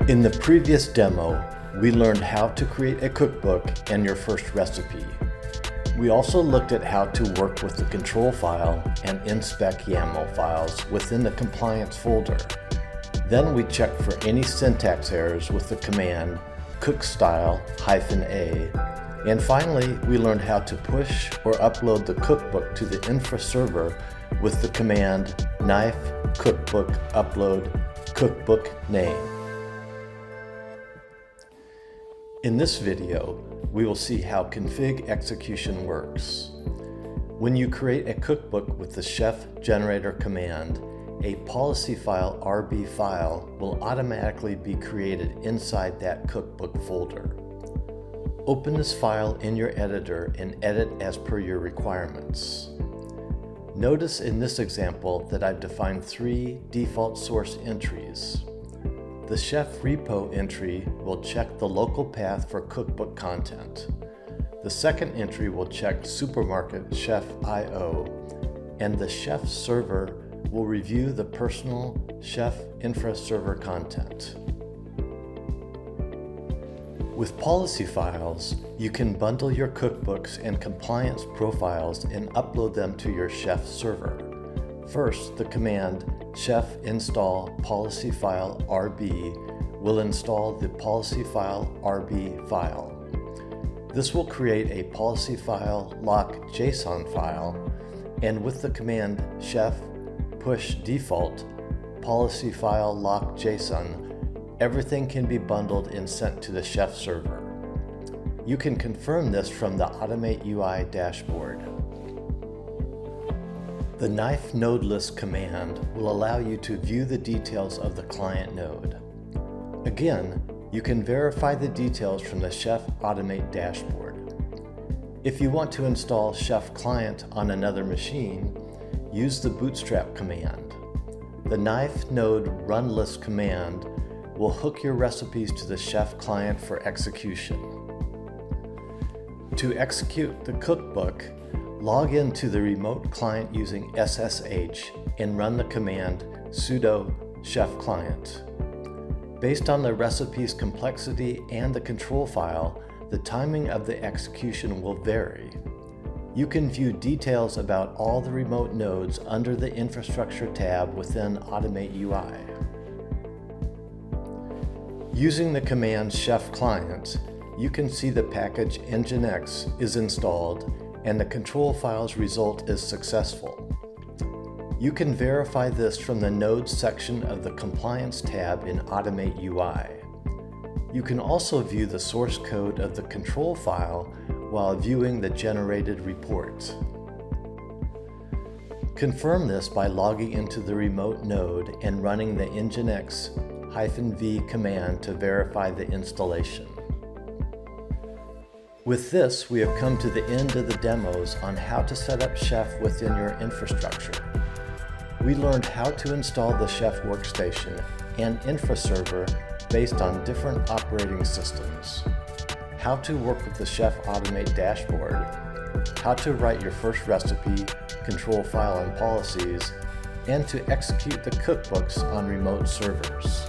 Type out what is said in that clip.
In the previous demo, we learned how to create a cookbook and your first recipe. We also looked at how to work with the control file and inspec YAML files within the compliance folder. Then we checked for any syntax errors with the command cookstyle-a. And finally, we learned how to push or upload the cookbook to the infra server with the command knife cookbook upload cookbook name. In this video, we will see how config execution works. When you create a cookbook with the chef generator command, a policy file RB file will automatically be created inside that cookbook folder. Open this file in your editor and edit as per your requirements. Notice in this example that I've defined 3 default source entries. The chef repo entry will check the local path for cookbook content. The second entry will check supermarket chef IO, and the chef server will review the personal chef infra server content. With policy files, you can bundle your cookbooks and compliance profiles and upload them to your chef server. First, the command chef install policy file RB will install the policy file RB file. This will create a policy file lock.json file, and with the command chef push default policy file lock.json, everything can be bundled and sent to the chef server. You can confirm this from the Automate UI dashboard. The knife node list command will allow you to view the details of the client node. Again, you can verify the details from the Chef Automate dashboard. If you want to install Chef Client on another machine, use the bootstrap command. The knife node run list command will hook your recipes to the Chef client for execution. To execute the cookbook, log into the remote client using SSH and run the command sudo chef client. Based on the recipe's complexity and the control file, the timing of the execution will vary. You can view details about all the remote nodes under the Infrastructure tab within Automate UI. Using the command chef client, you can see the package nginx is installed and the control file's result is successful. You can verify this from the Nodes section of the Compliance tab in Automate UI. You can also view the source code of the control file while viewing the generated report. Confirm this by logging into the remote node and running the nginx-v command to verify the installation. With this, we have come to the end of the demos on how to set up Chef within your infrastructure. We learned how to install the Chef workstation and infra server based on different operating systems, how to work with the Chef Automate dashboard, how to write your first recipe, control file and policies, and to execute the cookbooks on remote servers.